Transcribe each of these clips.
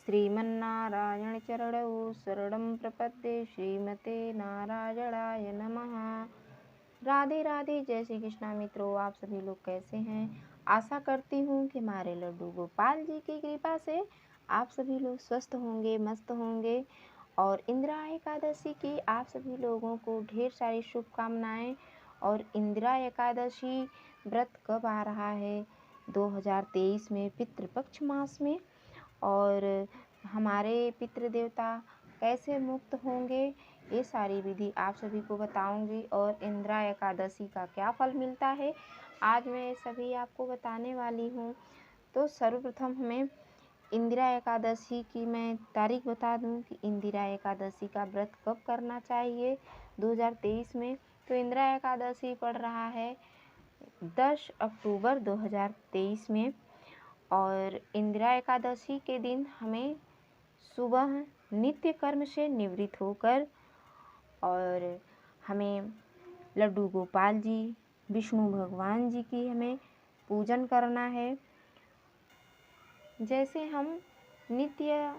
श्रीमन्नारायण चरणौ शरणं प्रपद्ये श्रीमते नारायणाय नमः। राधे राधे, जय श्री कृष्णा। मित्रों, आप सभी लोग कैसे हैं? आशा करती हूँ कि हमारे लड्डू गोपाल जी की कृपा से आप सभी लोग स्वस्थ होंगे, मस्त होंगे। और इंदिरा एकादशी की आप सभी लोगों को ढेर सारी शुभकामनाएं। और इंदिरा एकादशी व्रत कब आ रहा है? 2023 में पितृपक्ष मास में। और हमारे पितृ देवता कैसे मुक्त होंगे, ये सारी विधि आप सभी को बताऊंगी। और इंदिरा एकादशी का क्या फल मिलता है, आज मैं सभी आपको बताने वाली हूँ। तो सर्वप्रथम हमें इंदिरा एकादशी की मैं तारीख बता दूं कि इंदिरा एकादशी का व्रत कब करना चाहिए 2023 में। तो इंदिरा एकादशी पड़ रहा है 10 अक्टूबर 2023 में। और इंदिरा एकादशी के दिन हमें सुबह नित्य कर्म से निवृत्त होकर और हमें लड्डू गोपाल जी, विष्णु भगवान जी की हमें पूजन करना है। जैसे हम नित्य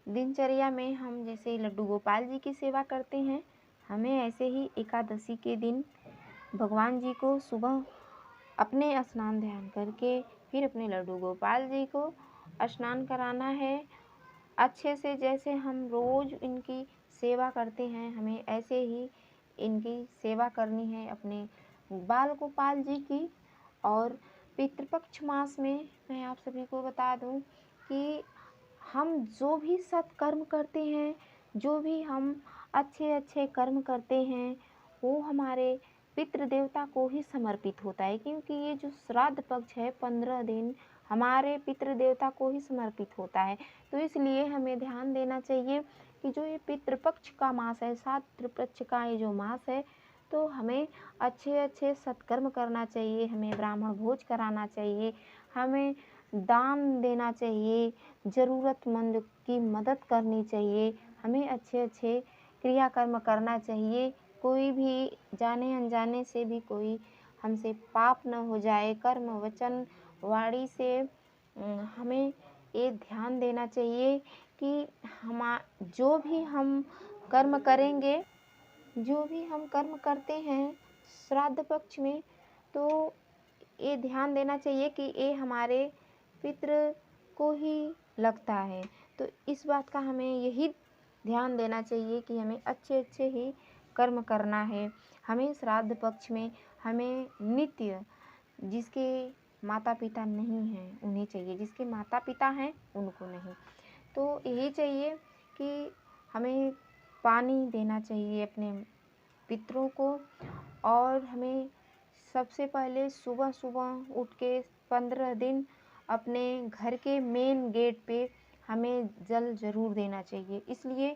दिनचर्या में हम जैसे लड्डू गोपाल जी की सेवा करते हैं, हमें ऐसे ही एकादशी के दिन भगवान जी को सुबह अपने स्नान ध्यान करके फिर अपने लड्डू गोपाल जी को स्नान कराना है अच्छे से। जैसे हम रोज़ इनकी सेवा करते हैं, हमें ऐसे ही इनकी सेवा करनी है अपने बाल गोपाल जी की। और पितृपक्ष मास में मैं आप सभी को बता दूं कि हम जो भी सत्कर्म करते हैं, जो भी हम अच्छे अच्छे कर्म करते हैं, वो हमारे पितृ देवता को ही समर्पित होता है। क्योंकि ये जो श्राद्ध पक्ष है 15 दिन हमारे पितृ देवता को ही समर्पित होता है। तो इसलिए हमें ध्यान देना चाहिए कि जो ये पितृपक्ष का मास है, पितृपक्ष का ये जो मास है, तो हमें अच्छे अच्छे सत्कर्म करना चाहिए, हमें ब्राह्मण भोज कराना चाहिए, हमें दान देना चाहिए, ज़रूरतमंद की मदद करनी चाहिए, हमें अच्छे अच्छे क्रियाकर्म करना चाहिए। कोई भी जाने अनजाने से भी कोई हमसे पाप न हो जाए। कर्म वचन वाणी से हमें ये ध्यान देना चाहिए कि जो भी हम कर्म करेंगे, जो भी हम कर्म करते हैं श्राद्ध पक्ष में, तो ये ध्यान देना चाहिए कि ये हमारे पितृ को ही लगता है। तो इस बात का हमें यही ध्यान देना चाहिए कि हमें अच्छे अच्छे ही कर्म करना है। हमें श्राद्ध पक्ष में हमें नित्य, जिसके माता पिता नहीं हैं उन्हें चाहिए, जिसके माता पिता हैं उनको नहीं। तो यही चाहिए कि हमें पानी देना चाहिए अपने पितरों को। और हमें सबसे पहले सुबह सुबह उठ के 15 दिन अपने घर के मेन गेट पे हमें जल ज़रूर देना चाहिए। इसलिए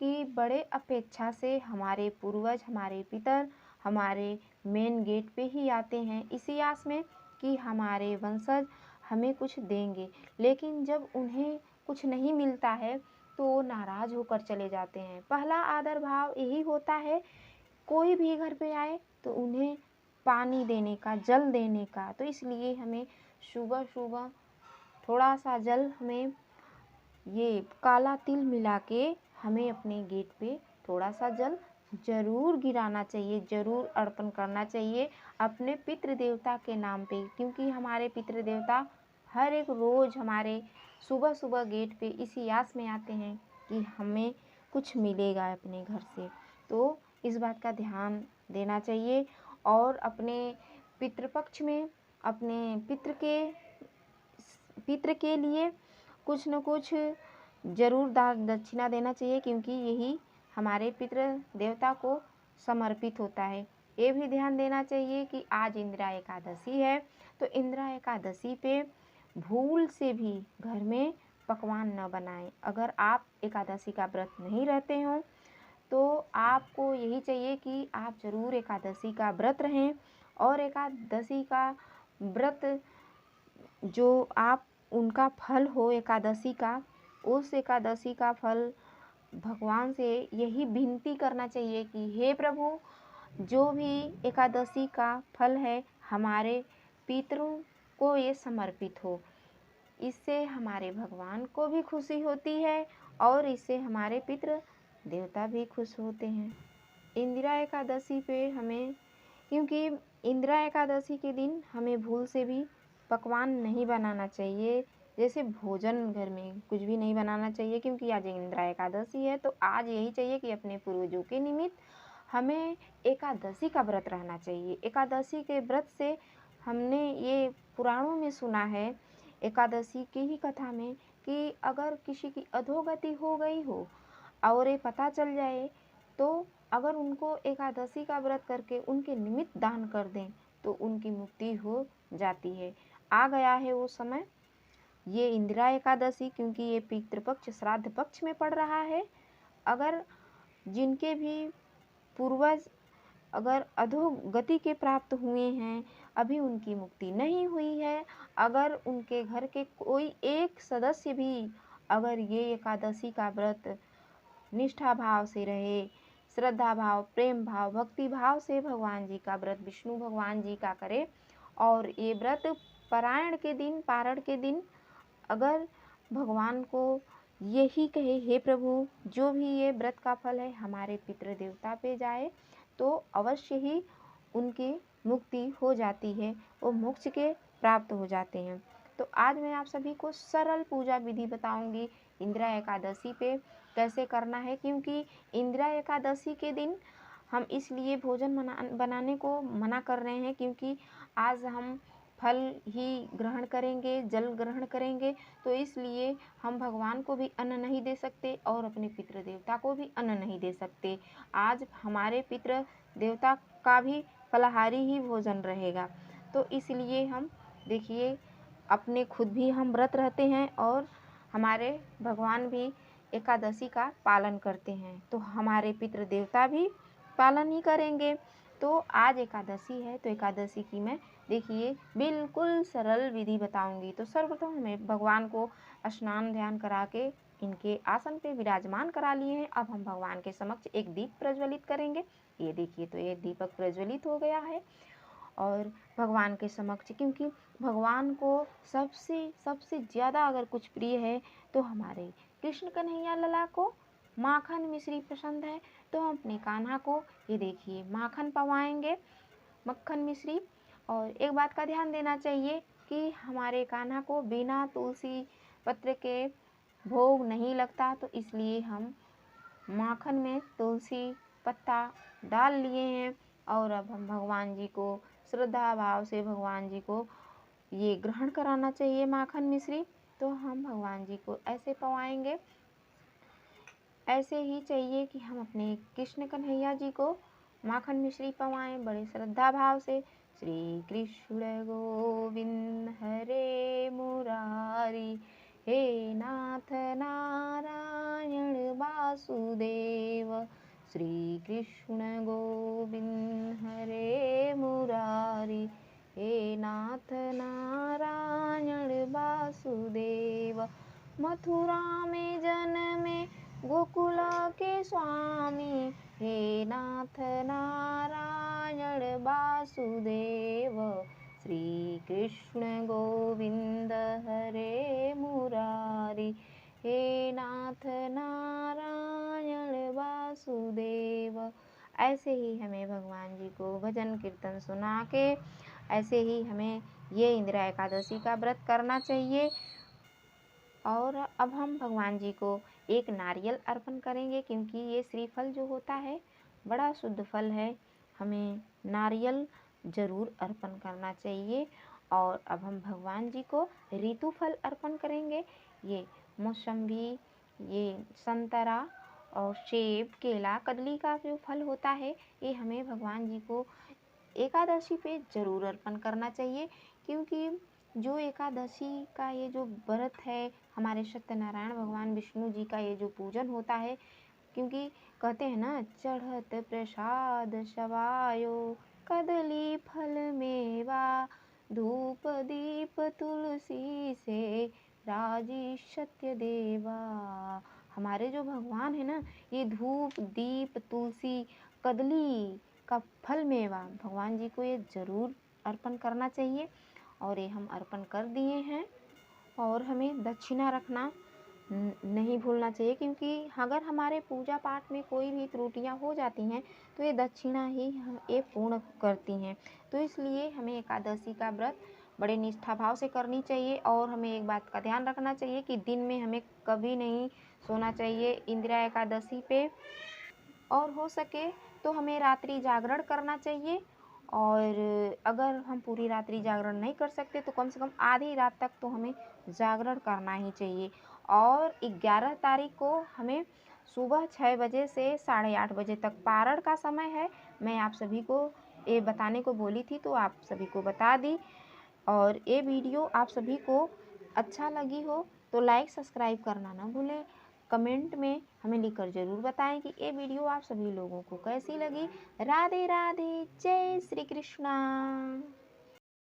कि बड़े अपेक्षा से हमारे पूर्वज, हमारे पितर हमारे मेन गेट पे ही आते हैं, इसी आस में कि हमारे वंशज हमें कुछ देंगे। लेकिन जब उन्हें कुछ नहीं मिलता है तो वो नाराज़ होकर चले जाते हैं। पहला आदर भाव यही होता है, कोई भी घर पे आए तो उन्हें पानी देने का, जल देने का। तो इसलिए हमें सुबह सुबह थोड़ा सा जल, हमें ये काला तिल मिला के हमें अपने गेट पे थोड़ा सा जल ज़रूर गिराना चाहिए, ज़रूर अर्पण करना चाहिए अपने पितृ देवता के नाम पे। क्योंकि हमारे पितृ देवता हर एक रोज़ हमारे सुबह सुबह गेट पे इसी आस में आते हैं कि हमें कुछ मिलेगा अपने घर से। तो इस बात का ध्यान देना चाहिए। और अपने पितृपक्ष में अपने पितृ के लिए कुछ न कुछ ज़रूर दान दक्षिणा देना चाहिए, क्योंकि यही हमारे पितृ देवता को समर्पित होता है। ये भी ध्यान देना चाहिए कि आज इंदिरा एकादशी है, तो इंदिरा एकादशी पे भूल से भी घर में पकवान न बनाएं। अगर आप एकादशी का व्रत नहीं रहते हो तो आपको यही चाहिए कि आप ज़रूर एकादशी का व्रत रहें। और एकादशी का व्रत जो आप उनका फल हो एकादशी का, उस एकादशी का फल भगवान से यही विनती करना चाहिए कि हे प्रभु, जो भी एकादशी का फल है हमारे पितरों को ये समर्पित हो। इससे हमारे भगवान को भी खुशी होती है और इससे हमारे पितृ देवता भी खुश होते हैं। इंदिरा एकादशी पे हमें, क्योंकि इंदिरा एकादशी के दिन हमें भूल से भी पकवान नहीं बनाना चाहिए, जैसे भोजन घर में कुछ भी नहीं बनाना चाहिए, क्योंकि आज इंदिरा एकादशी है। तो आज यही चाहिए कि अपने पूर्वजों के निमित्त हमें एकादशी का व्रत रहना चाहिए। एकादशी के व्रत से हमने ये पुराणों में सुना है, एकादशी की ही कथा में, कि अगर किसी की अधोगति हो गई हो और ये पता चल जाए, तो अगर उनको एकादशी का व्रत करके उनके निमित्त दान कर दें तो उनकी मुक्ति हो जाती है। आ गया है वो समय, ये इंदिरा एकादशी, क्योंकि ये पितृपक्ष श्राद्ध पक्ष में पड़ रहा है। अगर जिनके भी पूर्वज अगर अधोगति के प्राप्त हुए हैं, अभी उनकी मुक्ति नहीं हुई है, अगर उनके घर के कोई एक सदस्य भी अगर ये एकादशी का व्रत निष्ठा भाव से रहे, श्रद्धा भाव, प्रेम भाव, भक्ति भाव से भगवान जी का व्रत विष्णु भगवान जी का करे, और ये व्रत पारण के दिन अगर भगवान को यही कहे, हे प्रभु, जो भी ये व्रत का फल है हमारे पितृ देवता पे जाए, तो अवश्य ही उनकी मुक्ति हो जाती है, वो मोक्ष के प्राप्त हो जाते हैं। तो आज मैं आप सभी को सरल पूजा विधि बताऊंगी इंदिरा एकादशी पे कैसे करना है, क्योंकि इंदिरा एकादशी के दिन हम इसलिए भोजन बनाने को मना कर रहे हैं, क्योंकि आज हम फल ही ग्रहण करेंगे, जल ग्रहण करेंगे, तो इसलिए हम भगवान को भी अन्न नहीं दे सकते और अपने पितृ देवता को भी अन्न नहीं दे सकते। आज हमारे पितृ देवता का भी फलाहारी ही भोजन रहेगा। तो इसलिए हम देखिए, अपने खुद भी हम व्रत रहते हैं और हमारे भगवान भी एकादशी का पालन करते हैं, तो हमारे पितृ देवता भी पालन ही करेंगे। तो आज एकादशी है, तो एकादशी की मैं देखिए बिल्कुल सरल विधि बताऊंगी। तो सर्वप्रथम हमें भगवान को स्नान ध्यान करा के इनके आसन पे विराजमान करा लिए हैं। अब हम भगवान के समक्ष एक दीप प्रज्वलित करेंगे। ये देखिए, तो ये दीपक प्रज्वलित हो गया है और भगवान के समक्ष, क्योंकि भगवान को सबसे ज़्यादा अगर कुछ प्रिय है तो हमारे कृष्ण कन्हैया लला को माखन मिश्री पसंद है, तो हम अपने कान्हा को ये देखिए माखन पवाएंगे, मक्खन मिश्री। और एक बात का ध्यान देना चाहिए कि हमारे कान्हा को बिना तुलसी पत्र के भोग नहीं लगता, तो इसलिए हम माखन में तुलसी पत्ता डाल लिए हैं। और अब हम भगवान जी को श्रद्धा भाव से भगवान जी को ये ग्रहण कराना चाहिए माखन मिश्री। तो हम भगवान जी को ऐसे पवाएंगे, ऐसे ही चाहिए कि हम अपने कृष्ण कन्हैया जी को माखन मिश्री पवाएं बड़े श्रद्धा भाव से। श्री कृष्ण गोविंद हरे मुरारी, हे नाथ नारायण वासुदेव। श्री कृष्ण गोविंद हरे मुरारी, हे नाथ नारायण वासुदेव। मथुरा में जन्मे गोकुल के स्वामी, हे नाथ नारायण वासुदेव। श्री कृष्ण गोविंद हरे मुरारी, हे नाथ नारायण वासुदेव। ऐसे ही हमें भगवान जी को भजन कीर्तन सुना के ऐसे ही हमें ये इंदिरा एकादशी का व्रत करना चाहिए। और अब हम भगवान जी को एक नारियल अर्पण करेंगे, क्योंकि ये श्रीफल जो होता है बड़ा शुद्ध फल है, हमें नारियल ज़रूर अर्पण करना चाहिए। और अब हम भगवान जी को ऋतु फल अर्पण करेंगे। ये मौसम्बी, ये संतरा और सेब, केला, कदली का जो फल होता है, ये हमें भगवान जी को एकादशी पे ज़रूर अर्पण करना चाहिए, क्योंकि जो एकादशी का ये जो व्रत है, हमारे सत्यनारायण भगवान विष्णु जी का ये जो पूजन होता है, क्योंकि कहते हैं ना, चढ़त प्रसाद सवायो, कदली फल मेवा, धूप दीप तुलसी से, राजी सत्य देवा। हमारे जो भगवान है ना, ये धूप दीप तुलसी कदली का फल मेवा भगवान जी को ये ज़रूर अर्पण करना चाहिए। और ये हम अर्पण कर दिए हैं। और हमें दक्षिणा रखना नहीं भूलना चाहिए, क्योंकि अगर हमारे पूजा पाठ में कोई भी त्रुटियां हो जाती हैं तो ये दक्षिणा ही ये पूर्ण करती हैं। तो इसलिए हमें एकादशी का व्रत बड़े निष्ठा भाव से करनी चाहिए। और हमें एक बात का ध्यान रखना चाहिए कि दिन में हमें कभी नहीं सोना चाहिए इंदिरा एकादशी पे, और हो सके तो हमें रात्रि जागरण करना चाहिए। और अगर हम पूरी रात्रि जागरण नहीं कर सकते तो कम से कम आधी रात तक तो हमें जागरण करना ही चाहिए। और 11 तारीख को हमें सुबह 6 बजे से 8:30 बजे तक पारण का समय है। मैं आप सभी को ये बताने को बोली थी तो आप सभी को बता दी। और ये वीडियो आप सभी को अच्छा लगी हो तो लाइक सब्सक्राइब करना ना भूलें। कमेंट में हमें लिखकर ज़रूर बताएं कि ये वीडियो आप सभी लोगों को कैसी लगी। राधे राधे, जय श्री कृष्णा।